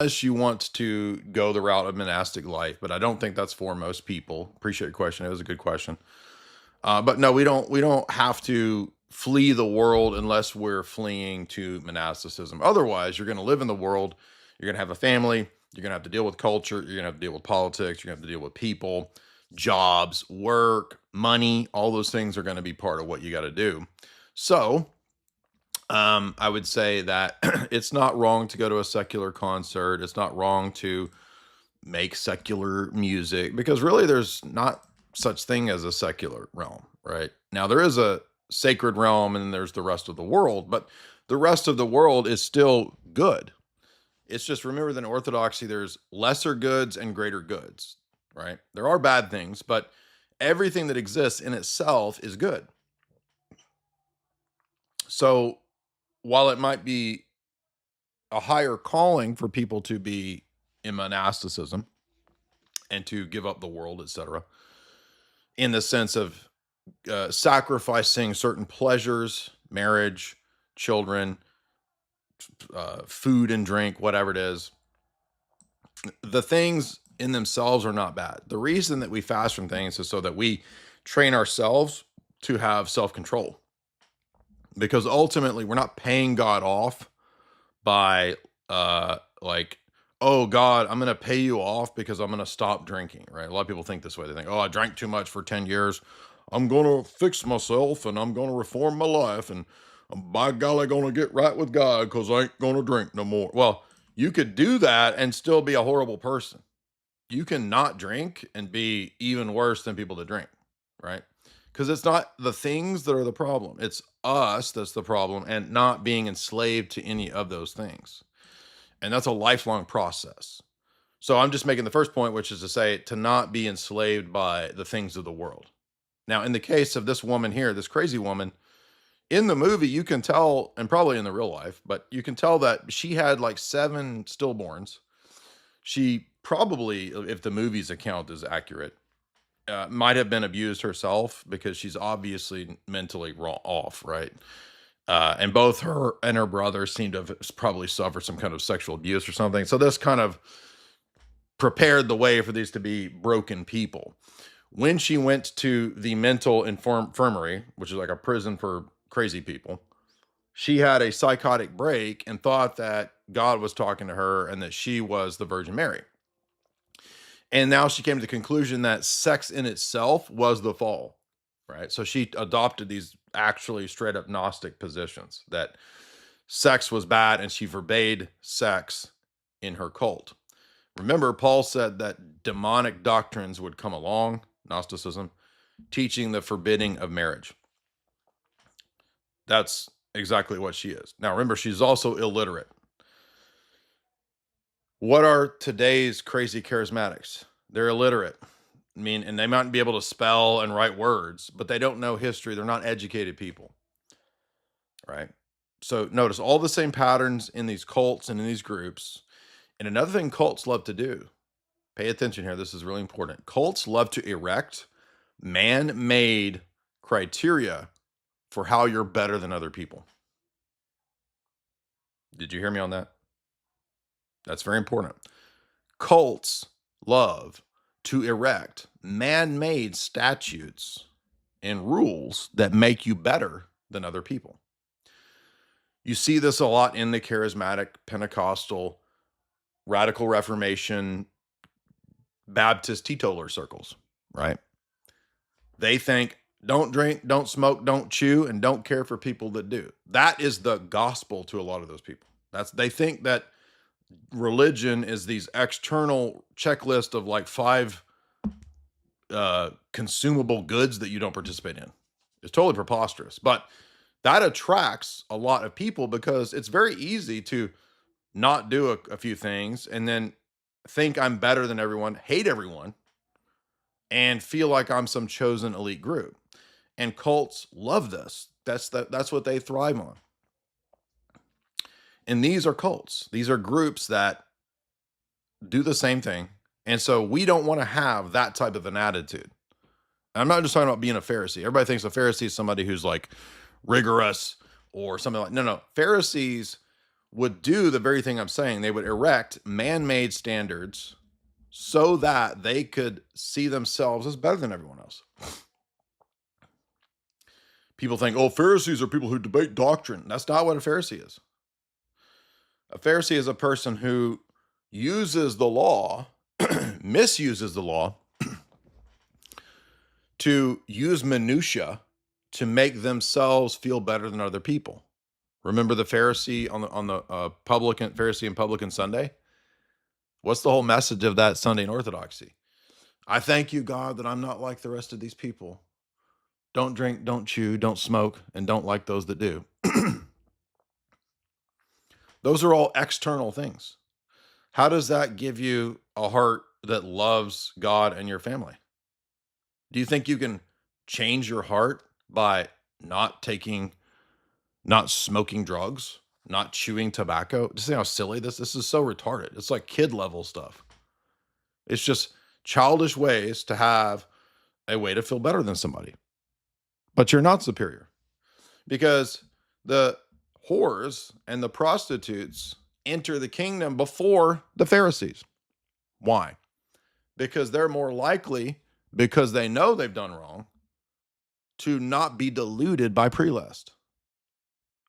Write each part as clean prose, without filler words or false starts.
unless you want to go the route of monastic life, but I don't think that's for most people. Appreciate your question. It was a good question. But no, we don't have to flee the world unless we're fleeing to monasticism. Otherwise, you're going to live in the world. You're going to have a family. You're going to have to deal with culture. You're going to have to deal with politics. You're going to have to deal with people, jobs, work, money. All those things are going to be part of what you got to do. So, I would say that it's not wrong to go to a secular concert. It's not wrong to make secular music because really there's not such thing as a secular realm, right? Now there is a sacred realm and then there's the rest of the world, but the rest of the world is still good. It's just remember that in orthodoxy there's lesser goods and greater goods, right? There are bad things, but everything that exists in itself is good. So while it might be a higher calling for people to be in monasticism and to give up the world, etc., in the sense of sacrificing certain pleasures, marriage, children, food and drink, whatever it is. The things in themselves are not bad. The reason that we fast from things is so that we train ourselves to have self control. Because ultimately, we're not paying God off by like, oh God, I'm gonna pay you off because I'm gonna stop drinking, right? A lot of people think this way. They think, oh, I drank too much for 10 years. I'm gonna fix myself and I'm gonna reform my life and by golly gonna get right with God because I ain't gonna drink no more. Well, you could do that and still be a horrible person. You can not drink and be even worse than people that drink, right? Because it's not the things that are the problem. It's us that's the problem and not being enslaved to any of those things. And that's a lifelong process. So I'm just making the first point, which is to say to not be enslaved by the things of the world. Now, in the case of this woman here, this crazy woman, in the movie, you can tell, and probably in the real life, but you can tell that she had like 7 stillborns. She probably, if the movie's account is accurate, might have been abused herself because she's obviously mentally off, right? And both her and her brother seem to have probably suffered some kind of sexual abuse or something. So this kind of prepared the way for these to be broken people. When she went to the mental infirmary, which is like a prison for crazy people, she had a psychotic break and thought that God was talking to her and that she was the Virgin Mary. And now she came to the conclusion that sex in itself was the fall, right? So she adopted these actually straight up Gnostic positions that sex was bad and she forbade sex in her cult. Remember, Paul said that demonic doctrines would come along, Gnosticism, teaching the forbidding of marriage. That's exactly what she is. Now, remember, she's also illiterate. What are today's crazy charismatics? They're illiterate. I mean, and they might be able to spell and write words, but they don't know history. They're not educated people, right? So notice all the same patterns in these cults and in these groups. And another thing cults love to do, pay attention here. This is really important. Cults love to erect man made criteria for how you're better than other people. Did you hear me on that? That's very important. Cults love to erect man made statutes and rules that make you better than other people. You see this a lot in the charismatic, Pentecostal, radical Reformation, Baptist teetotaler circles, right? They think don't drink, don't smoke, don't chew, and don't care for people that do. That is the gospel to a lot of those people. They think that religion is these external checklist of like 5 consumable goods that you don't participate in. It's totally preposterous, but that attracts a lot of people because it's very easy to not do a few things and then think I'm better than everyone, hate everyone, and feel like I'm some chosen elite group. And cults love this. That's what they thrive on. And these are cults. These are groups that do the same thing. And so we don't want to have that type of an attitude. I'm not just talking about being a Pharisee. Everybody thinks a Pharisee is somebody who's like rigorous or something like no. Pharisees would do the very thing I'm saying. They would erect man-made standards so that they could see themselves as better than everyone else. People think, oh, Pharisees are people who debate doctrine. That's not what a Pharisee is. A Pharisee is a person who uses the law, misuses the law, to use minutia to make themselves feel better than other people. Remember the Pharisee on the publican, Pharisee and publican Sunday? What's the whole message of that Sunday in Orthodoxy? I thank you, God, that I'm not like the rest of these people. Don't drink, don't chew, don't smoke, and don't like those that do. Those are all external things. How does that give you a heart that loves God and your family? Do you think you can change your heart by not smoking drugs, not chewing tobacco? Just see how silly this is so retarded. It's like kid level stuff. It's just childish ways to have a way to feel better than somebody. But you're not superior, because the whores and the prostitutes enter the kingdom before the Pharisees. Why? Because they're more likely, because they know they've done wrong, to not be deluded by prelest.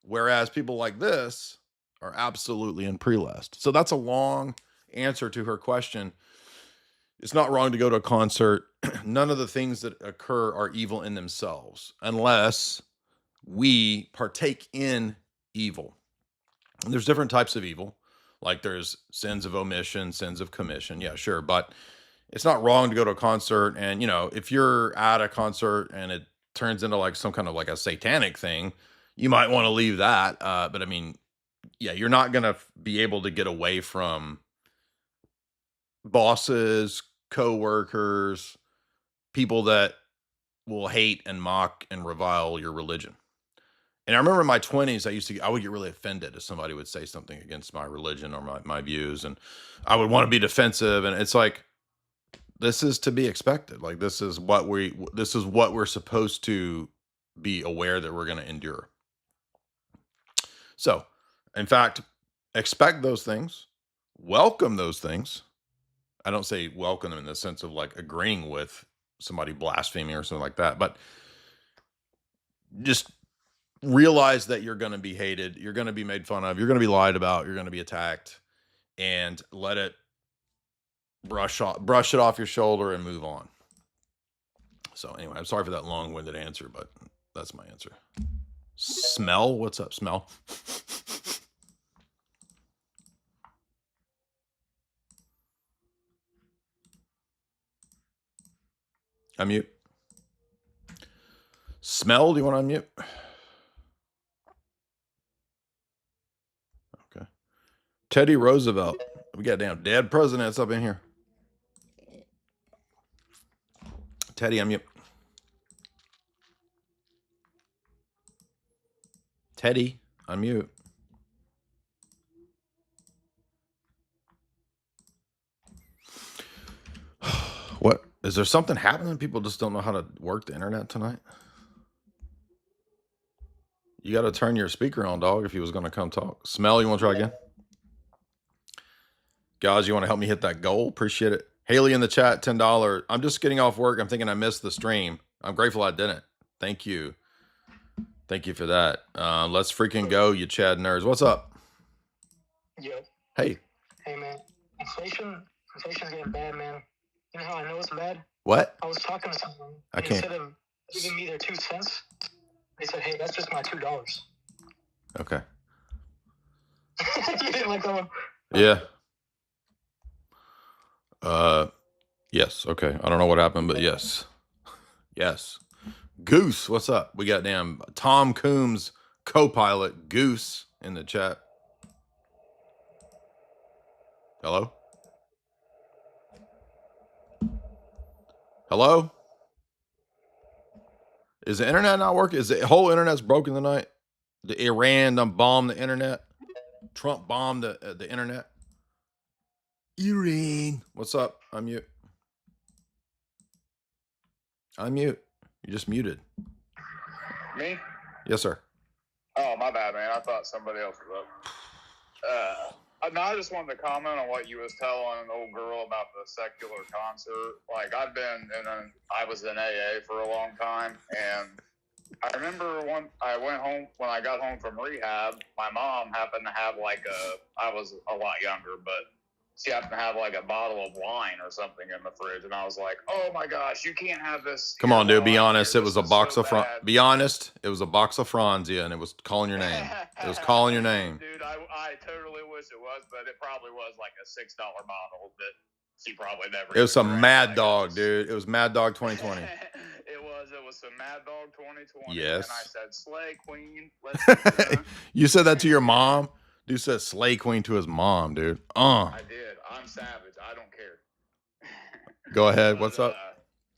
Whereas people like this are absolutely in prelest. So that's a long answer to her question. It's not wrong to go to a concert. None of the things that occur are evil in themselves, unless we partake in evil. And there's different types of evil. Like there's sins of omission, sins of commission. Yeah, sure. But it's not wrong to go to a concert. And, if you're at a concert and it turns into like some kind of like a satanic thing, you might want to leave that. But I mean, yeah, you're not going to be able to get away from bosses, coworkers, people that will hate and mock and revile your religion. And I remember in my 20s, I would get really offended if somebody would say something against my religion or my views, and I would want to be defensive. And it's like, this is to be expected. Like this is what we're supposed to be aware that we're going to endure. So, in fact, expect those things, welcome those things. I don't say welcome them in the sense of like agreeing with somebody blaspheming or something like that, but just realize that you're going to be hated, you're going to be made fun of, you're going to be lied about, you're going to be attacked, and let it brush it off your shoulder and move on. So anyway, I'm sorry for that long-winded answer, but that's my answer. Smell, what's up, Smell? Unmute. Smell, do you want to unmute? Okay. Teddy Roosevelt. We got damn dead presidents up in here. Teddy, unmute. Teddy, unmute. What? Is there something happening? People just don't know how to work the internet tonight? You got to turn your speaker on, dog, if he was going to come talk. Smell, you want to try again? Guys, you want to help me hit that goal? Appreciate it. Haley in the chat, $10. I'm just getting off work. I'm thinking I missed the stream. I'm grateful I didn't. Thank you. Thank you for that. Let's freaking go, you Chad nerds. What's up? Yo. Hey. Hey, man. Inflation's getting bad, man. You know how I know it's bad? What? I was talking to someone. I can't. Instead of giving me their 2 cents, they said, hey, that's just my $2. Okay. You didn't like that one? Yeah. Yes. Okay. I don't know what happened, but yes. Yes. Goose, what's up? We got damn Tom Coombs co-pilot Goose in the chat. Hello? Hello? Is the internet not working? Is the whole internet's broken tonight? The Iran done bombed the internet? Trump bombed the internet? Iran. What's up? Unmute. Unmute. You just muted. Me? Yes, sir. Oh, my bad, man. I thought somebody else was up. No, I just wanted to comment on what you was telling an old girl about the secular concert. Like I was in AA for a long time, and I remember I went home when I got home from rehab. My mom happened to have I was a lot younger, but she happened to have like a bottle of wine or something in the fridge, and I was like, "Oh my gosh, you can't have this." Come on, dude. Be honest. It was a box so of Be honest. It was a box of Franzia, and it was calling your name. It was calling your name. Dude, I totally wish it was, but it probably was like a $6 bottle that she probably never. It was some Mad Dog, dude. It was Mad Dog 2020. It was some Mad Dog 2020. Yes. And I said, "Slay Queen." Let's You said that to your mom? Dude said Slay Queen to his mom, dude. I did. I'm savage. I don't care. Go ahead. What's up?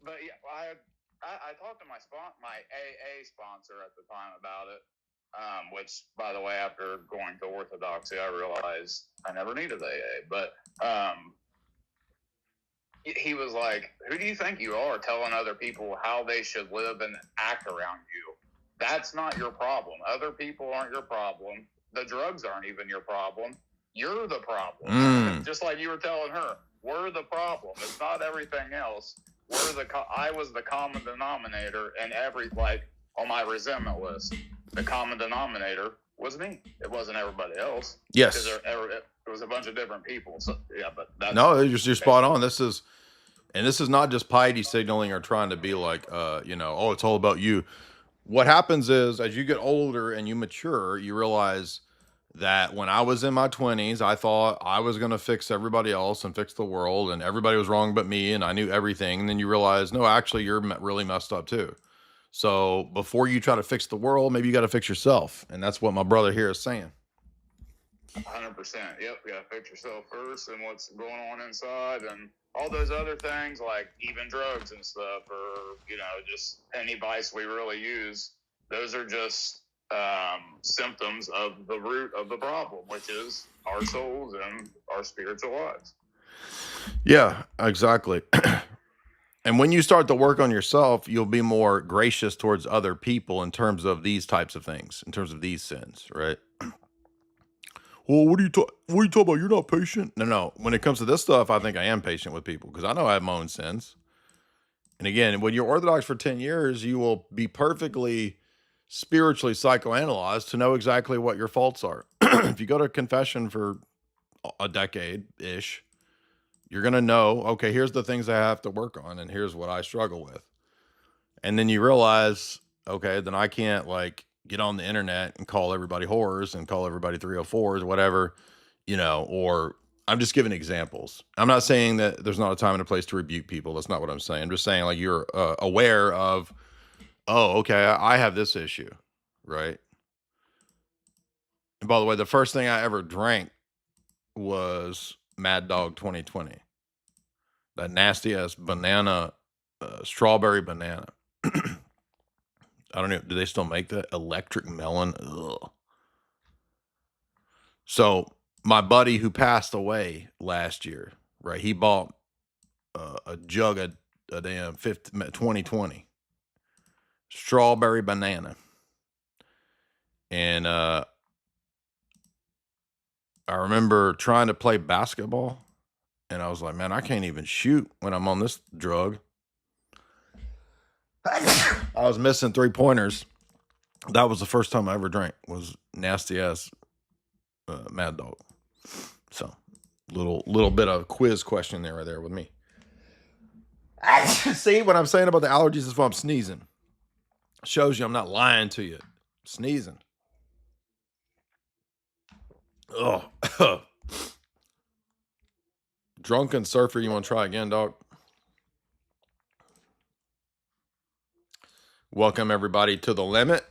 But yeah, I talked to my AA sponsor at the time about it. Which, by the way, after going to Orthodoxy, I realized I never needed AA. But he was like, "Who do you think you are telling other people how they should live and act around you? That's not your problem. Other people aren't your problem. The drugs aren't even your problem. You're the problem." Just like you were telling her, we're the problem. It's not everything else. I was the common denominator, and on my resentment list, the common denominator was me. It wasn't everybody else. Yes. It was a bunch of different people. So yeah, but you're spot on. This is not just piety signaling or trying to be like, oh, it's all about you. What happens is, as you get older and you mature, you realize that when I was in my 20s, I thought I was going to fix everybody else and fix the world, and everybody was wrong but me, and I knew everything. And then you realize, no, actually, you're really messed up too. So before you try to fix the world, maybe you got to fix yourself. And that's what my brother here is saying. 100%. Yep, you got to fix yourself first and what's going on inside, and all those other things like even drugs and stuff, or just any vice we really use. Those are just symptoms of the root of the problem, which is our souls and our spiritual lives. Yeah, exactly. And when you start to work on yourself, you'll be more gracious towards other people in terms of these types of things, in terms of these sins, right? Well, what are you talking about? You're not patient. No. When it comes to this stuff, I think I am patient with people because I know I have my own sins. And again, when you're Orthodox for 10 years, you will be perfectly spiritually psychoanalyzed to know exactly what your faults are. If you go to confession for a decade-ish, you're going to know, okay, here's the things I have to work on, and here's what I struggle with. And then you realize, okay, then I can't get on the internet and call everybody whores and call everybody 304s, whatever, or I'm just giving examples. I'm not saying that there's not a time and a place to rebuke people. That's not what I'm saying. I'm just saying you're aware of, oh, okay, I have this issue, right? And by the way, the first thing I ever drank was Mad Dog 2020. That nasty ass banana, strawberry banana. I don't know. Do they still make that? Electric melon. Ugh. So my buddy who passed away last year, right? He bought a jug of a damn 2020 strawberry banana. And I remember trying to play basketball, and I was like, man, I can't even shoot when I'm on this drug. I was missing 3-pointers. That was the first time I ever drank, was nasty ass Mad Dog. So little bit of quiz question there right there with me. See what I'm saying about the allergies is why I'm sneezing. Shows you I'm not lying to you. Sneezing. Oh. Drunken Surfer, you want to try again, dog? Welcome everybody to The Limit.